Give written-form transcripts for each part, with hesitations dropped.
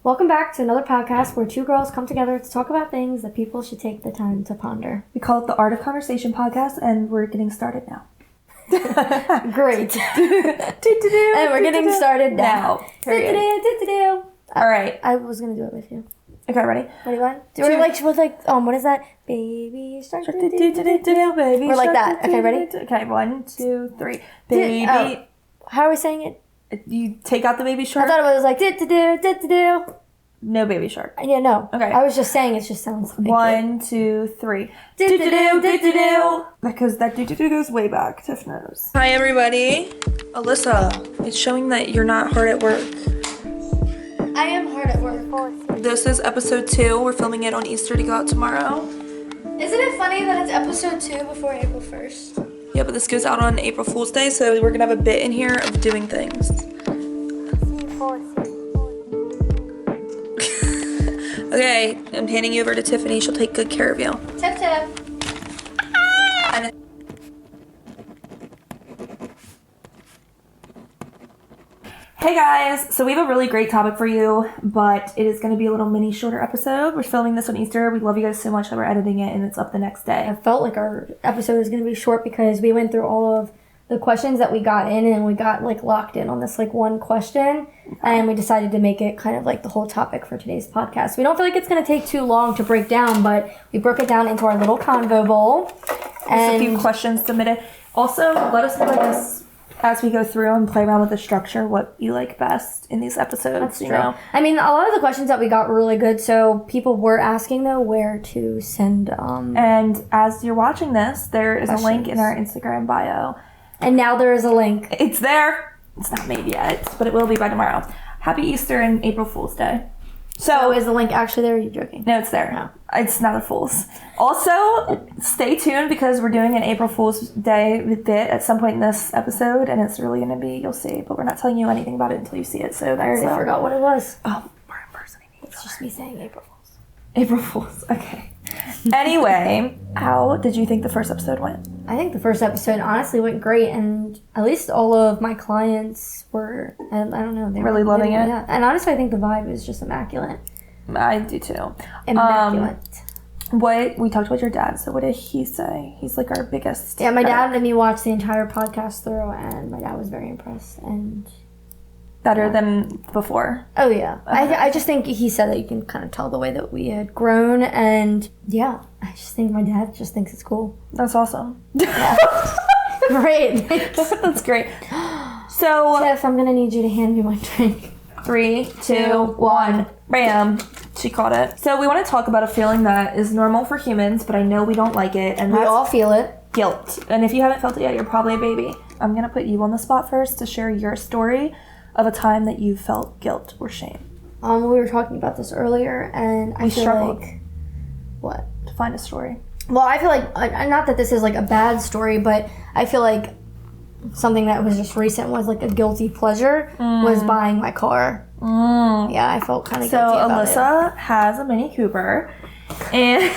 Welcome back to another podcast where two girls come together to talk about things that people should take the time to ponder. We call it the Art of Conversation podcast, and we're getting started now. Great. And we're getting started now. All right. I was going to do it with you. Okay, ready? What do you want? What is that? Baby shark. Baby We're like that. Okay, ready? Okay, 1, 2, 3. Baby. How are we saying it? You take out the baby shark? I thought it was like do. No baby shark. Yeah, no. Okay. I was just saying it just sounds like 1, 2, 3. Because that do goes way back. Tiff knows. Hi, everybody. Alyssa, it's showing that you're not hard at work. I am hard at work. This is episode 2. We're filming it on Easter to go out tomorrow. Isn't it funny that it's episode 2 before April 1st? Yeah, but this goes out on April Fool's Day, so we're gonna have a bit in here of doing things. Okay, I'm handing you over to Tiffany. She'll take good care of you. Tip. Hey guys, so we have a really great topic for you, but it is going to be a little mini shorter episode. We're filming this on Easter. We love you guys so much that we're editing it and it's up the next day. I felt like our episode was going to be short because we went through all of the questions that we got in and we got like locked in on this like one question and we decided to make it kind of like the whole topic for today's podcast. We don't feel like it's going to take too long to break down, but we broke it down into our little convo bowl. There's a few questions submitted. Also, let us know as we go through and play around with the structure, what you like best in these episodes. That's you true. know. I mean, a lot of the questions that we got were really good, so people were asking though where to send. And as you're watching this, there is questions. a link in our Instagram bio. And now there is a link. It's there. It's not made yet, but it will be by tomorrow. Happy Easter and April Fool's Day. So is the link actually there? Or are you joking? No, it's there. No. It's not a Fool's. Also, stay tuned because we're doing an April Fool's Day bit at some point in this episode, and it's really going to be, you'll see, but we're not telling you anything about it until you see it. So I already forgot what it was. Oh, we're impersonating. It's just me saying April Fool's. April Fool's. Okay. Anyway, how did you think the first episode went? I think the first episode honestly went great, and at least all of my clients were, I don't know, they Really were loving it? Yeah, and honestly, I think the vibe is just immaculate. I do too. Immaculate. We talked about your dad, so what did he say? He's like our biggest. Yeah, my dad and me watched the entire podcast through, and my dad was very impressed, and Better than before. oh yeah, I just think he said that you can kind of tell the way that we had grown, and yeah, I just think my dad just thinks it's cool. That's awesome. Yeah. Great. That's great. So, Tiff, I'm gonna need you to hand me my drink. 3, 2, 1. Bam. She caught it. So we want to talk about a feeling that is normal for humans, but I know we don't like it, and We that's all feel it. guilt. And if you haven't felt it yet, you're probably a baby. I'm going to put you on the spot first to share your story of a time that you felt guilt or shame. We were talking about this earlier, and I feel struggled. like what? To find a story. Well, I feel like not that this is like a bad story, but I feel like something that was just recent was like a guilty pleasure was buying my car. Yeah, I felt kind of So guilty about Alyssa has a Mini Cooper, and it.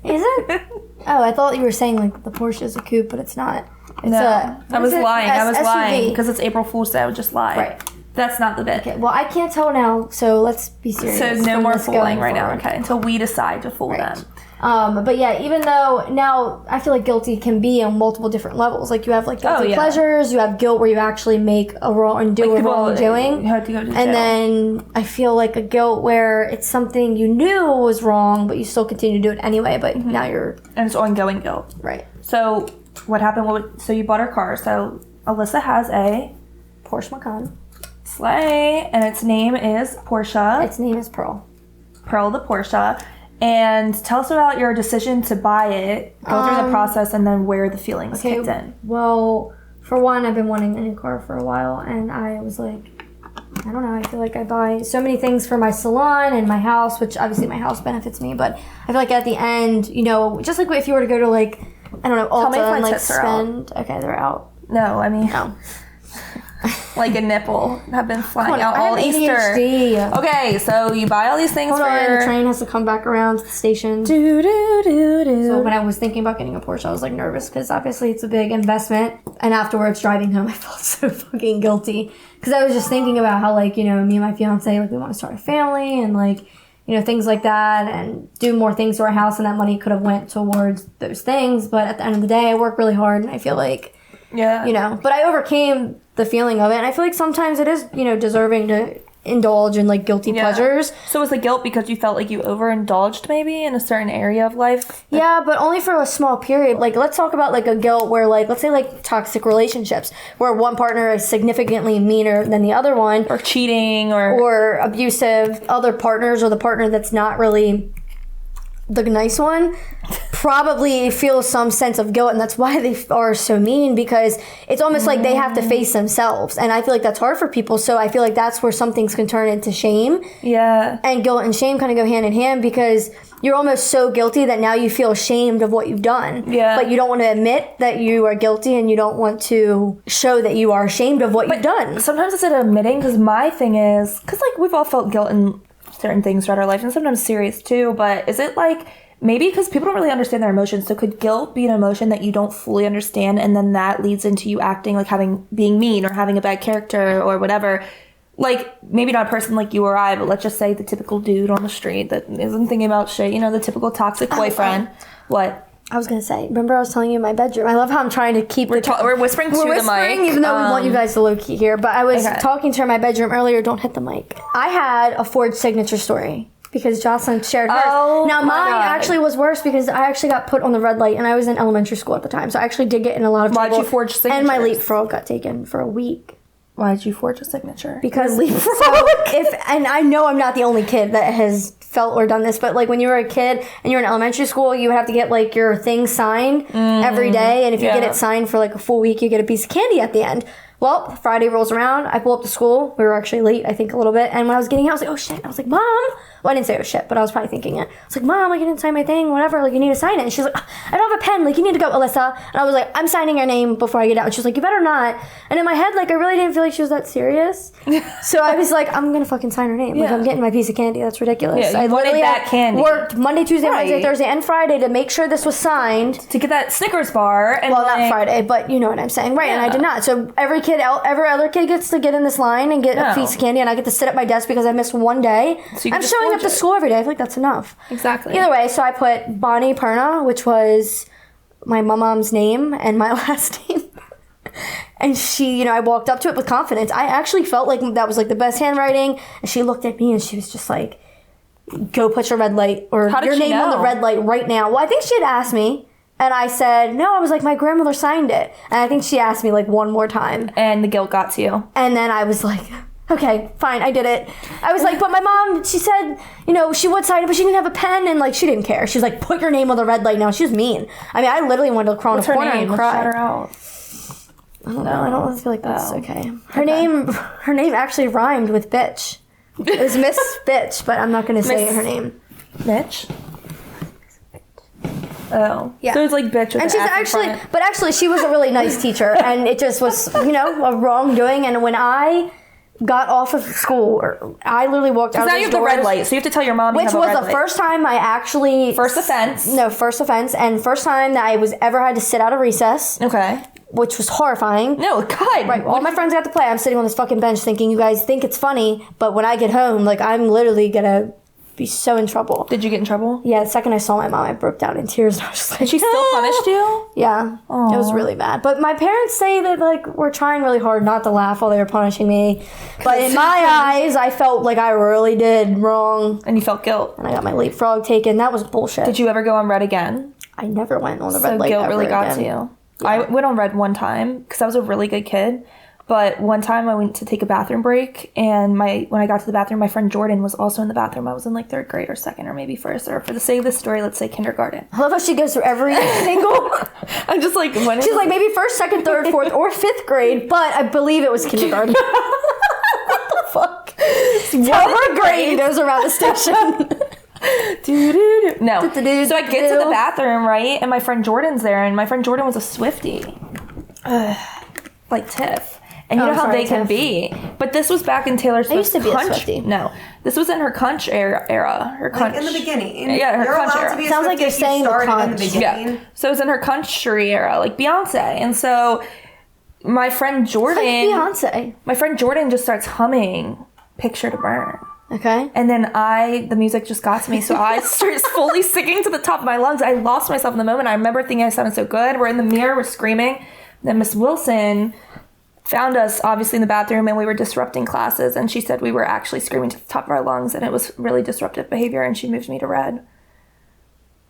Is it? Oh, I thought you were saying like the Porsche is a coupe, but it's not. It's no, I was lying. I was lying SUV. because it's April Fool's Day. I would just lie. Right. That's not the bit. Okay, well, I can't tell now, so let's be serious. So no from more this fooling going right now, forward. okay? Until we decide to fool Right. them. But yeah, even though now I feel like guilty can be on multiple different levels. Like you have like guilty pleasures, you have guilt where you actually make a wrong and do a wrongdoing. You have to go to jail. And then I feel like a guilt where it's something you knew was wrong, but you still continue to do it anyway, but now you're... And it's ongoing guilt. Right. So what happened? So you bought her car. So Alyssa has a Porsche Macan. sleigh, and its name is Porsche. Its name is Pearl. Pearl the Porsche. And tell us about your decision to buy it, go through the process, and then where the feelings kicked in. Well, for one, I've been wanting a new car for a while, and I was like, I don't know, I feel like I buy so many things for my salon and my house, which obviously my house benefits me, but I feel like at the end, you know, just like if you were to go to like, I don't know, Ulta and like spend... Okay, they're out. No, I mean... No. like a nipple have been flying out I all have Easter. ADHD. Okay, so you buy all these things Hold for... on, the train has to come back around to the station. Do. So when I was thinking about getting a Porsche, I was like nervous because obviously it's a big investment. And afterwards, driving home, I felt so fucking guilty because I was just thinking about how, like, you know, me and my fiance, like, we want to start a family and, like, you know, things like that, and do more things to our house, and that money could have went towards those things. But at the end of the day, I work really hard, and I feel like, Yeah. you know, but I overcame the feeling of it, and I feel like sometimes it is, you know, deserving to indulge in, like, guilty pleasures. So was the guilt because you felt like you overindulged maybe in a certain area of life? Yeah, but only for a small period. Like, let's talk about, like, a guilt where, like, let's say, like, toxic relationships, where one partner is significantly meaner than the other one, Or cheating or abusive other partners, or the partner that's not really the nice one, probably feels some sense of guilt, and that's why they are so mean, because it's almost like they have to face themselves, and I feel like that's hard for people. So I feel like that's where some things can turn into shame, Yeah. and guilt and shame kind of go hand in hand, because you're almost so guilty that now you feel ashamed of what you've done. Yeah. But you don't want to admit that you are guilty, and you don't want to show that you are ashamed of what you've done. Sometimes it's admitting, because my thing is, because like we've all felt guilt in certain things throughout our life, and sometimes serious too, but is it like maybe because people don't really understand their emotions, so could guilt be an emotion that you don't fully understand, and then that leads into you acting like being mean or having a bad character or whatever? Like, maybe not a person like you or I, but let's just say the typical dude on the street that isn't thinking about shit, you know, the typical toxic boyfriend. What? I was gonna say, remember I was telling you in my bedroom. I love how I'm trying to keep. We're whispering to the mic, even though we want you guys to low key here. But I was talking to her in my bedroom earlier. Don't hit the mic. I had a forged signature story because Jocelyn shared hers. Oh, now my mine God. actually was worse because I actually got put on the red light, and I was in elementary school at the time, so I actually did get in a lot of trouble. Why'd you forge signatures? And my leapfrog got taken for a week. Why did you forge a signature? Because and I know I'm not the only kid that has felt or done this, but like when you were a kid and you were in elementary school, you would have to get like your thing signed every day, and if you get it signed for like a full week, you get a piece of candy at the end. Well, Friday rolls around, I pull up to school. We were actually late, I think, a little bit. And when I was getting out, I was like, oh shit. I was like, Mom. Well, I didn't say oh shit, but I was probably thinking it. I was like, Mom, like, you didn't sign my thing, whatever. Like, you need to sign it. And she's like, I don't have a pen. Like, you need to go, Alyssa. And I was like, I'm signing your name before I get out. And she was like, you better not. And in my head, like, I really didn't feel like she was that serious. So I was like, I'm going to fucking sign her name. Like, I'm getting my piece of candy. That's ridiculous. Yeah, you wanted that candy. Worked Monday, Tuesday, Wednesday, Thursday, and Friday to make sure this was signed. To get that Snickers bar. And Well, not Friday, but you know what I'm saying. Right, and I did not. So every other kid gets to get in this line and get a piece of candy, and I get to sit at my desk because I missed one day. So you I'm showing up to school every day. I feel like that's enough. Exactly. Either way, so I put Bonnie Perna, which was my mom's name and my last name. And she, you know, I walked up to it with confidence. I actually felt like that was like the best handwriting. And she looked at me and she was just like, go put your red light or your name on the red light right now. Well, I think she had asked me. And I said, no, I was like, my grandmother signed it. And I think she asked me like one more time. And the guilt got to you. And then I was like, okay, fine, I did it. I was like, but my mom, she said, you know, she would sign it, but she didn't have a pen. And like, she didn't care. She was like, put your name on the red light now. She was mean. I mean, I literally wanted to crawl in a corner and cry. Shout her out. I don't know. I don't feel like that's okay. Her name actually rhymed with bitch. It was Miss Bitch, but I'm not going to say her name. Bitch? Oh. Yeah. So it's like bitch with And she's actually, she was a really nice teacher, and it just was, you know, a wrongdoing. And when I got off of school, I literally walked out of now you have the red light, so you have to tell your mom you which have a was red the light. first time I actually... First offense. No, first offense, and first time that I was ever had to sit out of recess. Okay. Which was horrifying. No, God. Right, all my friends got to play. I'm sitting on this fucking bench thinking you guys think it's funny, but when I get home, like, I'm literally gonna be so in trouble. Did you get in trouble? Yeah, the second I saw my mom, I broke down in tears. And I was just like, She still punished you? Yeah. It was really bad. But my parents say that, like, we're trying really hard not to laugh while they were punishing me. But in my eyes, I felt like I really did wrong. And you felt guilt. And I got my leapfrog taken. That was bullshit. Did you ever go on red again? I never went on the So red light guilt ever really got again. to you. Yeah. I went on red one time because I was a really good kid. But one time I went to take a bathroom break, and when I got to the bathroom, my friend Jordan was also in the bathroom. I was in like 3rd grade or 2nd or maybe 1st, or for the sake of this story, let's say kindergarten. I love how she goes through every single... I'm just like... She's like maybe 1st, 2nd, 3rd, 4th, or 5th grade, but I believe it was kindergarten. What the fuck? Tell her grade goes around the station. No. So I get to the bathroom, right? And my friend Jordan's there, and my friend Jordan was a Swiftie. Like Tiff. And you Oh, know how sorry, they can Tiff. be. But this was back in Taylor Swift's used to be a Crunch. Swiftie. No, this was in her Crunch era. Her Crunch. Like in the beginning. Yeah, her You're Crunch allowed era. to be a Sounds like Swiftie you're if you saying the started in the Crunch. beginning. Yeah. So it was in her country era, like Beyonce. And so my friend Jordan, Beyonce. my friend Jordan just starts humming Picture to Burn. Okay. And then the music just got to me. So I started fully singing to the top of my lungs. I lost myself in the moment. I remember thinking I sounded so good. We're in the mirror, we're screaming. Then Miss Wilson found us obviously in the bathroom and we were disrupting classes. And she said we were actually screaming to the top of our lungs and it was really disruptive behavior. And she moved me to red.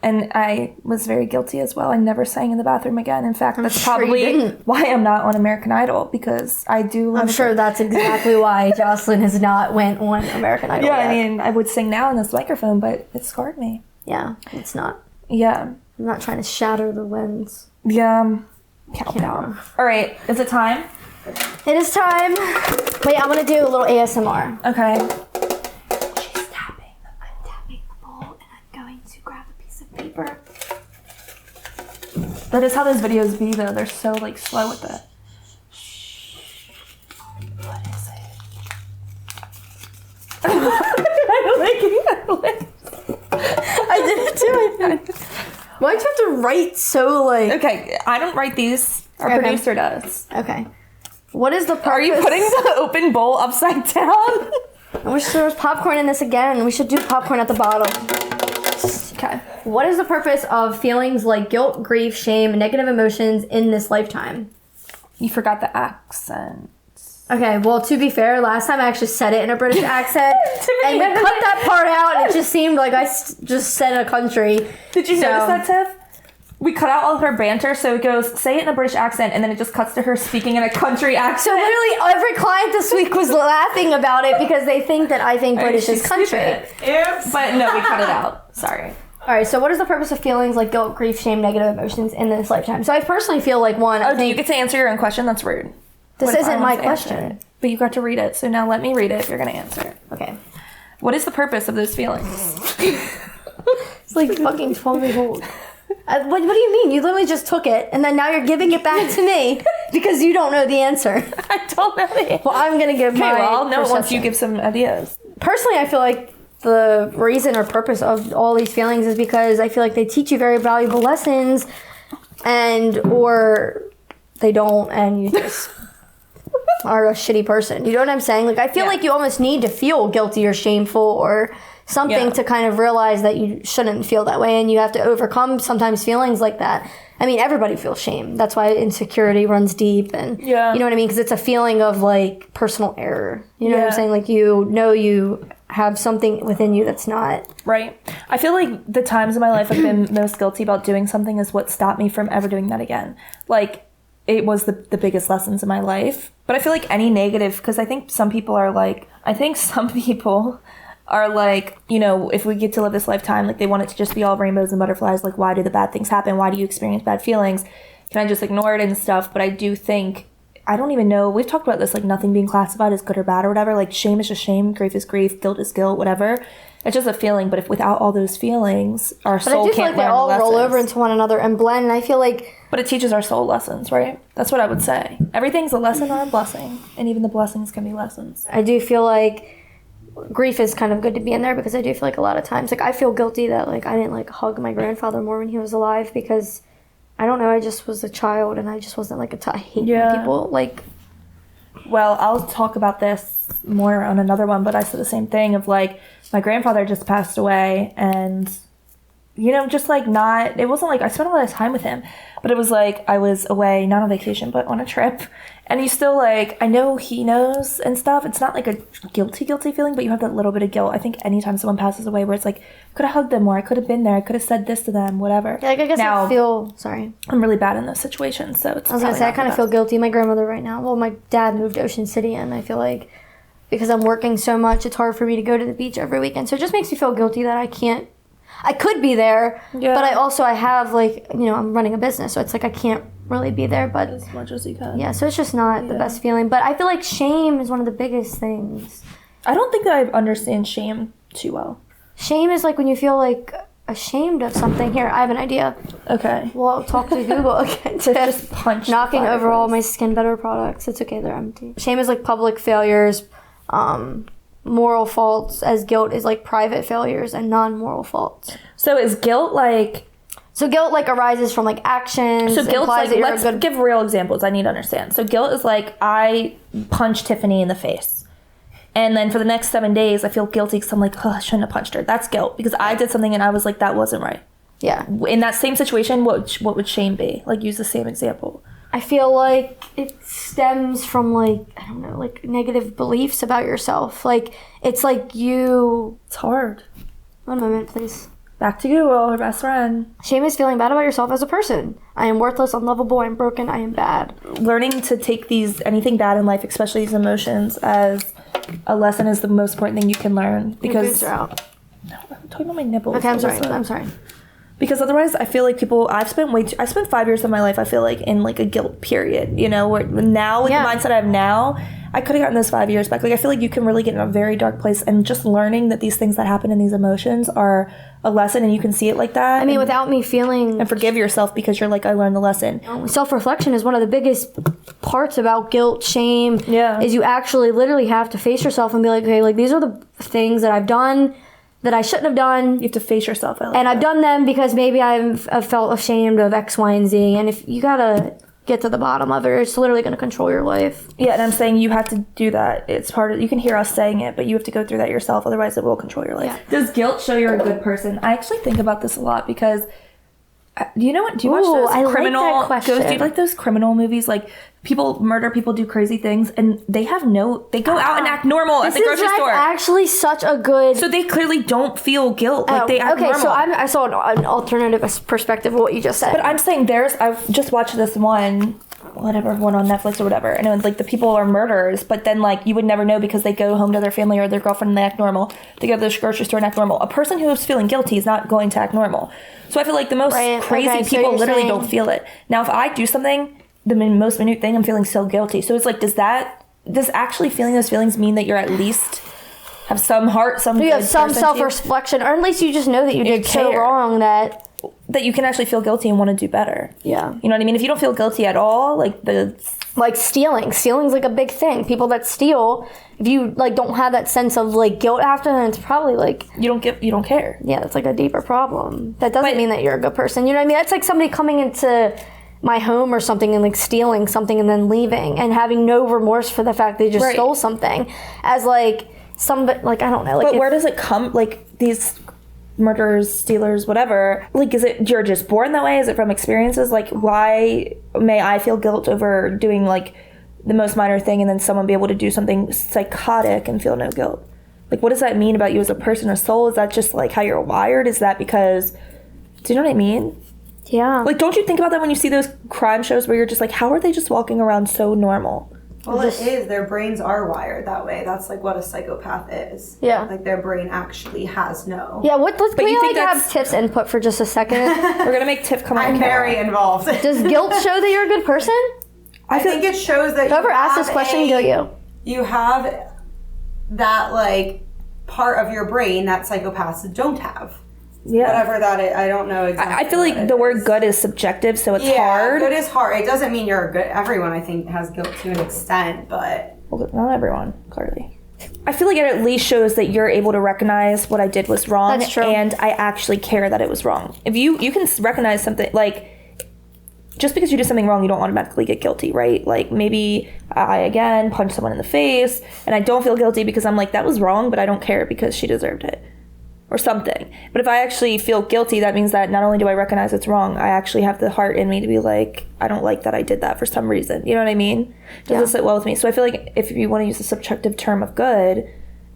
And I was very guilty as well. I never sang in the bathroom again. In fact, that's sure you probably didn't. why I'm not on American Idol, because I do. I'm sure that's exactly why Jocelyn has not went on American Idol Yeah, yet. I mean, I would sing now in this microphone, but it scarred me. Yeah, it's not. Yeah. I'm not trying to shatter the winds. Yeah. Countdown. All right. Is it time? It is time. Wait, I'm gonna do a little ASMR. Okay. She's tapping. I'm tapping the bowl and I'm going to grab a piece of paper. That is how those videos be, though. They're so, like, slow with it. What is it? I did it too. Why'd you have to write so like? Okay, I don't write these. Our Okay. producer does. Okay. What is the purpose? Are you putting the open bowl upside down? I wish there was popcorn in this again. We should do popcorn at the bottom. Okay. What is the purpose of feelings like guilt, grief, shame, and negative emotions in this lifetime? You forgot the accent. Okay, well, to be fair, last time I actually said it in a British accent, and you cut that part out, and it just seemed like I just said a country. Did you So- notice that, Tiff? We cut out all of her banter, so it goes, say it in a British accent, and then it just cuts to her speaking in a country So accent. literally every client this week was laughing about it because they think that I think British is She's country. stupid. Oops. But no, we cut it out. Sorry. All right, so what is the purpose of feelings like guilt, grief, shame, negative emotions in this lifetime? So I personally feel like one, I Oh, do you think get to answer your own question? That's rude. this What if I isn't want my to answer question. it? But you got to read it, so now let me read it if you're going to answer it. Okay. What is the purpose of those feelings? It's like fucking 12 years old. What do you mean? You literally just took it and then now you're giving it back to me because you don't know the answer. I don't know the Well, I'm going to give Okay, my well, I'll know once perception. you give some ideas. Personally, I feel like the reason or purpose of all these feelings is because I feel like they teach you very valuable lessons and or they don't and you just are a shitty person. You know what I'm saying? Like I feel Yeah. like you almost need to feel guilty or shameful or something Yeah. to kind of realize that you shouldn't feel that way and you have to overcome sometimes feelings like that. I mean, everybody feels shame. That's why insecurity runs deep and Yeah. you know what I mean? Because it's a feeling of like personal error. You know what I'm Yeah. saying? Like you know you have something within you that's not. Right. I feel like the times in my life I've been most guilty about doing something is what stopped me from ever doing that again. Like, it was the biggest lessons in my life. But I feel like any negative, because I think some people are like, you know, if we get to live this lifetime, like they want it to just be all rainbows and butterflies. Like, why do the bad things happen? Why do you experience bad feelings? Can I just ignore it and stuff? But I do think, I don't even know, we've talked about this, like nothing being classified as good or bad or whatever. Like shame is just shame, grief is grief, guilt is guilt, whatever. It's just a feeling. But if without all those feelings, our But I soul do feel can't like they learn all the roll lessons. over into one another and blend. And I feel like But it teaches our soul lessons, right? That's what I would say. Everything's a lesson or a blessing. And even the blessings can be lessons. I do feel like grief is kind of good to be in there because I do feel like a lot of times, like I feel guilty that like I didn't like hug my grandfather more when he was alive because I don't know, I just was a child and I just wasn't like I hate when Yeah. people like. Well, I'll talk about this more on another one, but I said the same thing of like, my grandfather just passed away and, you know, just like not, it wasn't like I spent a lot of time with him, but it was like I was away, not on vacation, but on a trip. And he's still like, I know he knows and stuff. It's not like a guilty feeling, but you have that little bit of guilt. I think anytime someone passes away where it's like, could have hugged them more, I could have been there, I could have said this to them, whatever. Like I guess now, I feel sorry. I'm really bad in those situations, so it's I was gonna say I kind of feel guilty. My grandmother right now. Well, my dad moved to Ocean City, and I feel like because I'm working so much, it's hard for me to go to the beach every weekend. So it just makes me feel guilty that I can't. I could be there, Yeah. but I have like I'm running a business, so it's like I can't really be there. But as much as you can. yeah, so it's just not the best feeling. But I feel like shame is one of the biggest things. I don't think that I understand shame too well. Shame is like when you feel like ashamed of something. Here, I have an idea. Okay. Well, talk to Google again. Just punch. Knocking over all my Skin Better products. It's okay, they're empty. Shame is like public failures. Moral faults, as guilt is like private failures and non-moral faults. So is guilt like... So guilt like arises from like actions. So guilt's like, that you're let's give real examples. I need to understand. So guilt is like, I punched Tiffany in the face. And then for the next 7 days, I feel guilty because I'm like, oh, I shouldn't have punched her. That's guilt. Because I did something and I was like, that wasn't right. Yeah. In that same situation, what would shame be? Like, use the same example. I feel like it stems from like, I don't know, like negative beliefs about yourself. Like, it's like you... It's hard. 1 moment, please. Back to Google, her best friend. Shame is feeling bad about yourself as a person. I am worthless, unlovable, I'm broken, I am bad. Learning to take anything bad in life, especially these emotions, as a lesson is the most important thing you can learn. Because... Your boobs are out. No, I'm talking about my nipples. Okay, I'm sorry. Alyssa. I'm sorry. Because otherwise, I feel like I spent 5 years of my life, I feel like, in like a guilt period, you know, where now with the mindset I have now, I could have gotten those 5 years back. Like, I feel like you can really get in a very dark place, and just learning that these things that happen in these emotions are a lesson, and you can see it like that. I mean, without me feeling... And forgive yourself because you're like, I learned the lesson. Self-reflection is one of the biggest parts about guilt, shame. Yeah. Is you actually literally have to face yourself and be like, okay, like these are the things that I've done that I shouldn't have done. You have to face yourself. And I've done them because maybe I've felt ashamed of X, Y, and Z. And if you gotta get to the bottom of it, it's literally gonna control your life. Yeah, and I'm saying you have to do that. It's part of, you can hear us saying it, but you have to go through that yourself. Otherwise, it will control your life. Yeah. Does guilt show you're a good person? I actually think about this a lot because... Do you know what? Do you watch those criminal? Like that question. Do you like those criminal movies? Like people murder people, do crazy things, and they have They go out and act normal at the grocery store. This is actually such a good. So they clearly don't feel guilt. Like they act normal. So I saw an alternative perspective of what you just said. But I'm saying I've just watched this one on Netflix or whatever, and it was like the people are murderers, but then like you would never know because they go home to their family or their girlfriend and they act normal. They go to the grocery store and act normal. A person who is feeling guilty is not going to act normal. So I feel like the most crazy people literally don't feel it. Now, if I do something, the most minute thing, I'm feeling so guilty. So it's like, does actually feeling those feelings mean that you're at least have some heart, you have some self-reflection, or at least you just know that you did so wrong that you can actually feel guilty and want to do better. Yeah. You know what I mean? If you don't feel guilty at all, like stealing's like a big thing. People that steal, if you like don't have that sense of like guilt after, then it's probably like you don't care. Yeah, that's like a deeper problem. That doesn't mean that you're a good person. You know what I mean? That's like somebody coming into my home or something and like stealing something and then leaving and having no remorse for the fact they just stole something, as like I don't know. Like, but where does it come? Like these murderers, stealers, whatever. Like, is it you're just born that way? Is it from experiences? Like, why may I feel guilt over doing like the most minor thing and then someone be able to do something psychotic and feel no guilt? Like, what does that mean about you as a person or soul? Is that just like how you're wired? Is that because, do you know what I mean? Yeah. Like, don't you think about that when you see those crime shows where you're just like, how are they just walking around so normal? Well, it is. Their brains are wired that way. That's like what a psychopath is. Yeah. Like their brain actually has no. Yeah. Can we like have Tiff's input for just a second? We're gonna make Tiff come on. I'm very involved. Does guilt show that you're a good person? I think it shows that whoever asked this question, go you. You have that like part of your brain that psychopaths don't have. Yeah. Whatever that is, I don't know exactly. I feel like the word good is subjective, so it's hard. Good is hard. It doesn't mean you're good. Everyone, I think, has guilt to an extent, but... Well, not everyone, clearly. I feel like it at least shows that you're able to recognize what I did was wrong. That's true. And I actually care that it was wrong. If you can recognize something, like... Just because you do something wrong, you don't automatically get guilty, right? Like, maybe I, again, punch someone in the face, and I don't feel guilty because I'm like, that was wrong, but I don't care because she deserved it. Or something. But if I actually feel guilty, that means that not only do I recognize it's wrong, I actually have the heart in me to be like, I don't like that I did that for some reason. You know what I mean? Does it sit well with me? So I feel like if you want to use the subjective term of good,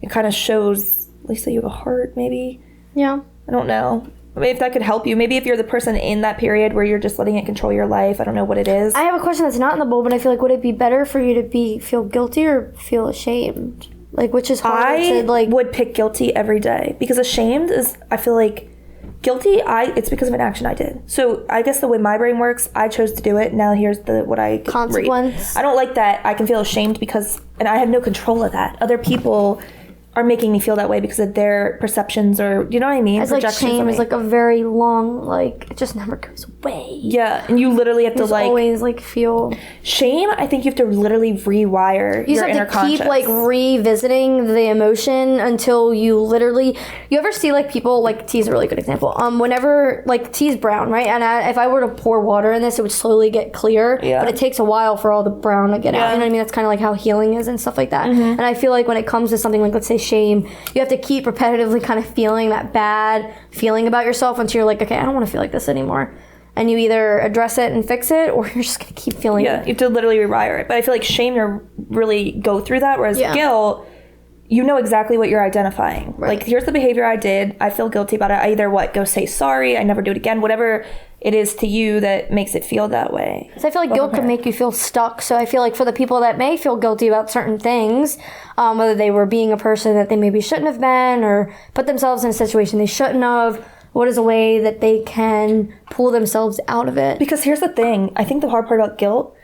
it kind of shows at least that you have a heart, maybe. Yeah. I don't know. Maybe if that could help you. Maybe if you're the person in that period where you're just letting it control your life. I don't know what it is. I have a question that's not in the bowl, but I feel like, would it be better for you to feel guilty or feel ashamed? Like, which is harder to, like... I would pick guilty every day. Because ashamed is, I feel like, guilty, it's because of an action I did. So, I guess the way my brain works, I chose to do it. Now, here's what I consequence. Read. I don't like that I can feel ashamed because... And I have no control of that. Other people are making me feel that way because of their perceptions or, you know what I mean? It's like Projections shame of is me. like a very long, like, it just never goes away. Yeah, and you literally have to Just like always like feel. shame. I think you have to literally rewire You your just inner have to keep conscious. like revisiting the emotion until you literally. You ever see like people like tea's a really good example. Whenever like tea's brown, right? And if I were to pour water in this, it would slowly get clear. Yeah. But it takes a while for all the brown to get out. Yeah. You know what I mean? That's kind of like how healing is and stuff like that. And I feel like when it comes to something like, let's say, shame, you have to keep repetitively kind of feeling that bad feeling about yourself until you're like, okay, I don't want to feel like this anymore. And you either address it and fix it, or you're just gonna keep feeling Yeah, it. you have to literally rewire it. But I feel like shame, you really go through that, whereas Yeah. guilt, you know exactly what you're identifying. Right. Like, here's the behavior I did. I feel guilty about it. I either go say sorry, I never do it again, whatever it is to you that makes it feel that way. So I feel like guilt can make you feel stuck. So I feel like for the people that may feel guilty about certain things, whether they were being a person that they maybe shouldn't have been or put themselves in a situation they shouldn't have, what is a way that they can pull themselves out of it? Because here's the thing. I think the hard part about guilt,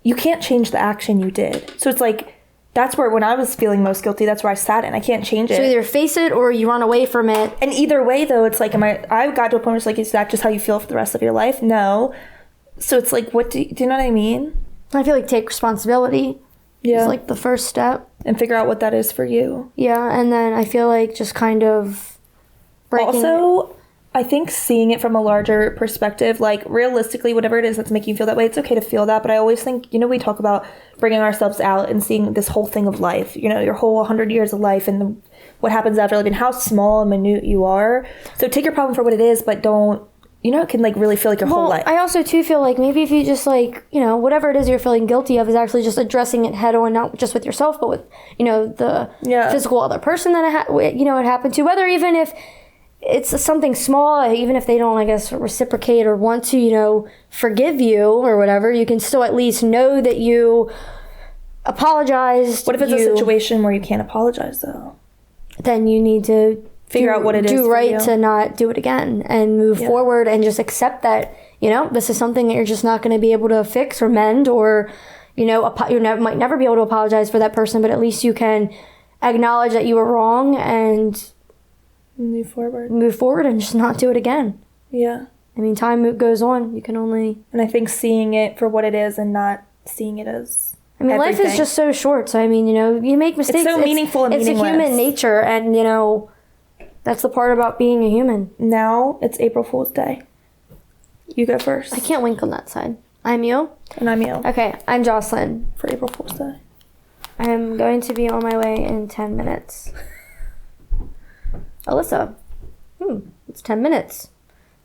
you can't change the action you did. So it's like, that's where when I was feeling most guilty, that's where I sat in. I can't change it. So either face it or you run away from it. And either way, though, it's like, I got to a point where it's like, is that just how you feel for the rest of your life? No. So it's like, what do you know what I mean? I feel like take responsibility Yeah. is like the first step. And figure out what that is for you. Yeah, and then I feel like just kind of breaking. Also, I think seeing it from a larger perspective, like realistically, whatever it is that's making you feel that way, it's okay to feel that. But I always think, we talk about bringing ourselves out and seeing this whole thing of life, your whole 100 years of life and what happens after life and how small and minute you are. So take your problem for what it is, but don't, it can like really feel like your whole life. I also too feel like maybe if you just like, whatever it is you're feeling guilty of is actually just addressing it head on, not just with yourself, but with, the physical other person that it happened to, whether even if it's something small, even if they don't, I guess, reciprocate or want to, forgive you or whatever, you can still at least know that you apologized. What if it's a situation where you can't apologize though? Then you need to Figure out what it is do for right you. to not do it again and move forward and just accept that, this is something that you're just not going to be able to fix or mend or, you might never be able to apologize for that person, but at least you can acknowledge that you were wrong and Move forward and just not do it again. Yeah. I mean, time goes on. You can only... And I think seeing it for what it is and not seeing it as life is just so short. So, I mean, you make mistakes. It's so meaningful and meaningless. It's a human nature. And, that's the part about being a human. Now it's April Fool's Day. You go first. I can't wink on that side. I'm you. And I'm you. Okay, I'm Jocelyn. For April Fool's Day. I'm going to be on my way in 10 minutes. Alyssa. It's 10 minutes.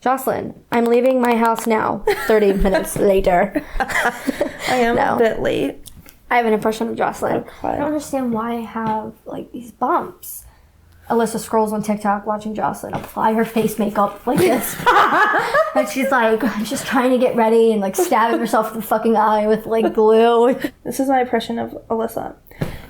Jocelyn. I'm leaving my house now. 30 minutes later. I am a bit late. I have an impression of Jocelyn. Okay. I don't understand why I have like these bumps. Alyssa scrolls on TikTok watching Jocelyn apply her face makeup like this. And she's like, just trying to get ready and like stabbing herself in the fucking eye with like glue. This is my impression of Alyssa.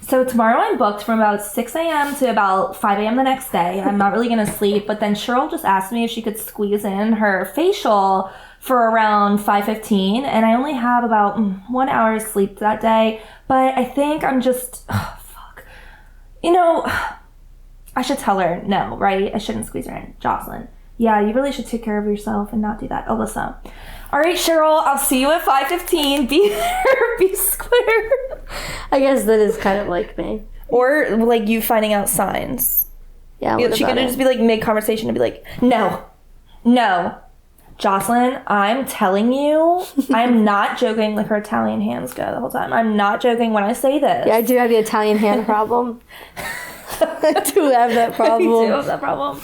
So tomorrow I'm booked from about 6 a.m. to about 5 a.m. the next day. I'm not really going to sleep, but then Cheryl just asked me if she could squeeze in her facial for around 5:15, and I only have about 1 hour sleep that day, but I think I'm just, I should tell her no, right? I shouldn't squeeze her in. Jocelyn. Yeah, you really should take care of yourself and not do that. Alyssa. All right, Cheryl, I'll see you at 5:15. Be there, be square. I guess that is kind of like me. Or like you finding out signs. Yeah, She could just be like mid-conversation and be like, no. Jocelyn, I'm telling you, I'm not joking. Like her Italian hands go the whole time. I'm not joking when I say this. Yeah, I do have the Italian hand problem. I do have that problem. You do have that problem.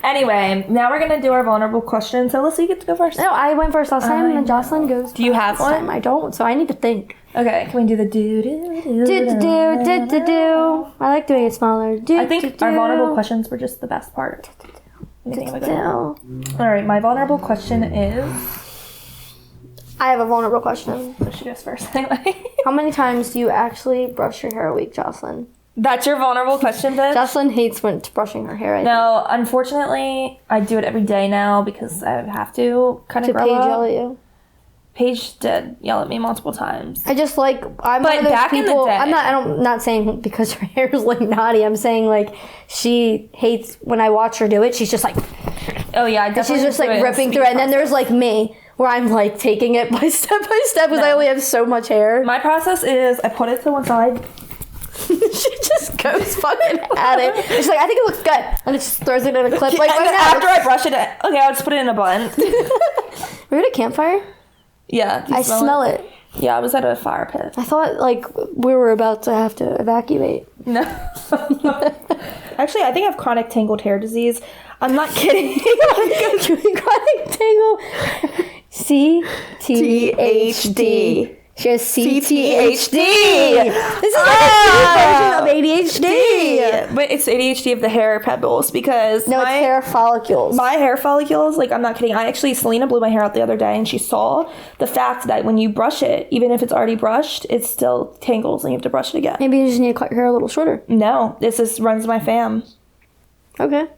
Anyway, now we're gonna do our vulnerable question. So Alyssa, you get to go first. No, I went first last time, and then Jocelyn goes. Do you have this time. one? I don't, so I need to think. Okay, can we do the do? I like doing it smaller. I think our vulnerable questions were just the best part. All right, my vulnerable question is. I have a vulnerable question. So she goes first anyway. How many times do you actually brush your hair a week, Jocelyn? That's your vulnerable question, bitch? Jocelyn hates when brushing her hair. I think. No, unfortunately, I do it every day now because I have to kind of To grow Paige up. yell at you. Paige did yell at me multiple times. I just like I'm But one of those back in the people. day- I'm not saying because her hair is like naughty. I'm saying like she hates when I watch her do it. She's just like Oh yeah, I definitely she's just do it like in ripping speed through it. And then process. there's like me where I'm like taking it by step because I only have so much hair. My process is I put it to one side. She just goes fucking at it. She's like, I think it looks good, and it just throws it in a clip. Like and right then now. after I brush it, okay, I'll just put it in a bun. We're at a campfire. Yeah, do you I smell it. Yeah, I was at a fire pit. I thought like we were about to have to evacuate. No. Actually, I think I have chronic tangled hair disease. I'm not kidding. Chronic tangle. CTHD. She has CTHD. This is like a version of ADHD. But it's ADHD of the hair pebbles because No, it's hair follicles. my hair follicles, like I'm not kidding. Selena blew my hair out the other day and she saw the fact that when you brush it, even if it's already brushed, it still tangles and you have to brush it again. Maybe you just need to cut your hair a little shorter. No, this just runs my fam. Okay.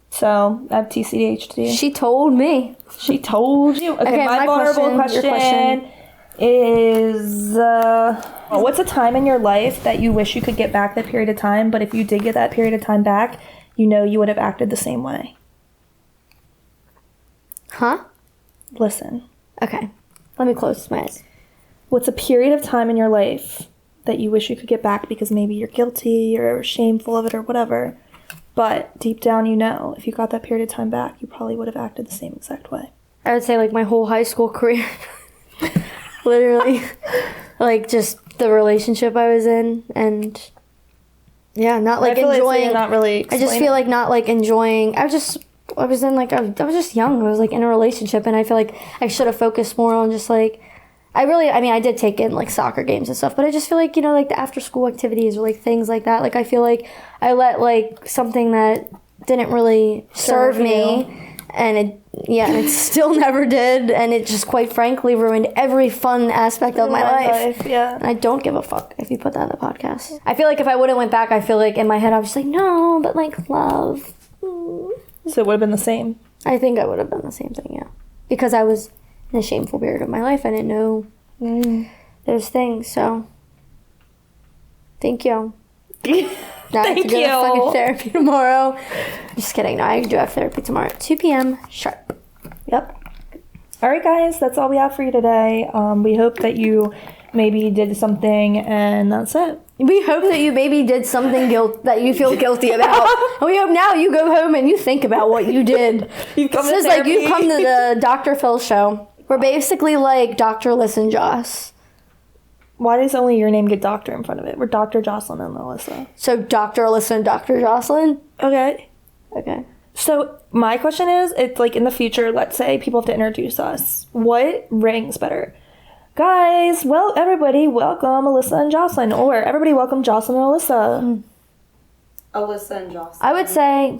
So I have TCDHD. She told me. She told you. Okay, my vulnerable question, your question is what's a time in your life that you wish you could get back that period of time, but if you did get that period of time back, you know you would have acted the same way? Huh? Listen. Okay. Let me close my eyes. What's a period of time in your life that you wish you could get back because maybe you're guilty or shameful of it or whatever, but deep down you know if you got that period of time back, you probably would have acted the same exact way? I would say like my whole high school career. Literally. Like just the relationship I was in and yeah, not like I feel enjoying. you're not really I just feel like not like enjoying. I was just young. I was like in a relationship and I feel like I should have focused more on just like I did take in like soccer games and stuff, but I just feel like, you know, like the after school activities or like things like that. Like I feel like I let like something that didn't really serve me and it still never did, and it just quite frankly ruined every fun aspect of my life. Yeah. And I don't give a fuck if you put that in the podcast. I feel like if I would have went back, I feel like in my head I was just like, no, but like love. So it would have been the same. I think I would have done the same thing, yeah. Because I was in a shameful period of my life. I didn't know those things, so thank you. Now I have to Thank go to you. fucking therapy tomorrow. Just kidding. No, I do have therapy tomorrow at 2 p.m. sharp. Yep. All right, guys, that's all we have for you today. We hope that you maybe did something, and that's it. We hope that you maybe did something that you feel guilty about. And we hope now you go home and you think about what you did. You've come This to is like you've therapy. come to the Dr. Phil show. We're basically like Dr. Listen Joss. Why does only your name get doctor in front of it? We're Dr. Jocelyn and Alyssa. So Dr. Alyssa and Dr. Jocelyn? Okay. Okay. So my question is, it's like in the future, let's say people have to introduce us. What rings better? Guys, well, everybody welcome Alyssa and Jocelyn. Or everybody welcome Jocelyn and Alyssa. Alyssa and Jocelyn. I would say...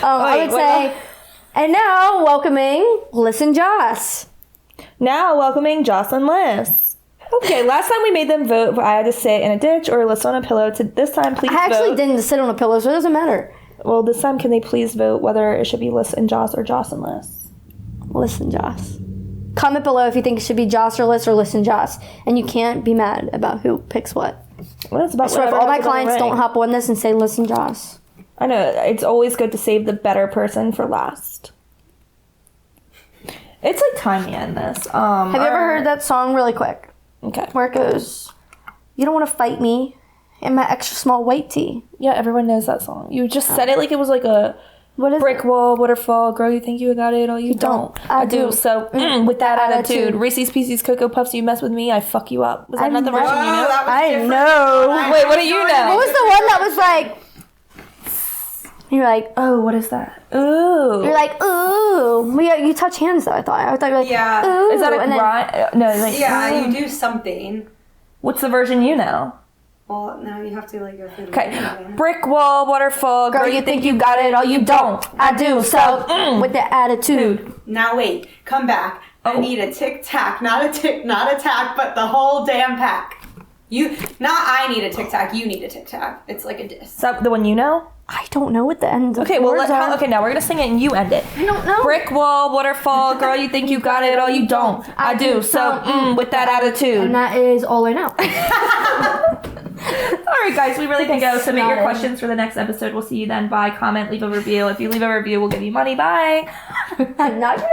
I would say... And now, welcoming Listen Joss. Now welcoming Jocelyn Liss. Okay, last time we made them vote, I had to sit in a ditch or Alyssa on a pillow. This time, please I actually vote. didn't sit on a pillow, so it doesn't matter. Well, this time, can they please vote whether it should be Liss and Joss or Joss and Liss? Listen Joss. Comment below if you think it should be Joss or Liss or Listen Joss. And you can't be mad about who picks what. Well, it's about So if whatever all my has a better clients ring. don't hop on this and say Listen Joss. I know, it's always good to save the better person for last. It's like time to end this. Have you ever heard that song really quick? Okay. Where it goes, you don't want to fight me in my extra small white tee. Yeah, everyone knows that song. You just said it like it was like a What is brick it? wall, waterfall, girl, you think you got it, all you don't. I do. So, with that attitude, Reese's Pieces, Cocoa Puffs, you mess with me, I fuck you up. Was that not the version you know? I know. Wait, what do you What know? was the one that was like, you're like, Oh, what is that? Ooh. you're like, ooh. Well, yeah, you touch hands though, I thought you were like, Yeah. ooh. Is that a and then- rhyme? No, like, Yeah, you do something. What's the version you know? Well, now you have to like go through the Okay. again. Brick wall, waterfall, Girl, you think you got it, all you don't. I do. So, with the attitude. Now wait, come back. I need a tic tac, not a tac, but the whole damn pack. I need a tic tac. You need a tic tac. It's like a diss. Is that the one you know? I don't know what the end of Okay, the well, words are. okay, now we're gonna sing it and you end it. I don't know. Brick wall, waterfall, girl, you think you got it, all you don't. I do. So, with that attitude. And that is all I know. All right, guys, we really can go. Submit your Got it. questions for the next episode. We'll see you then. Bye. Comment, leave a review. If you leave a review, we'll give you money. Bye. I'm not gonna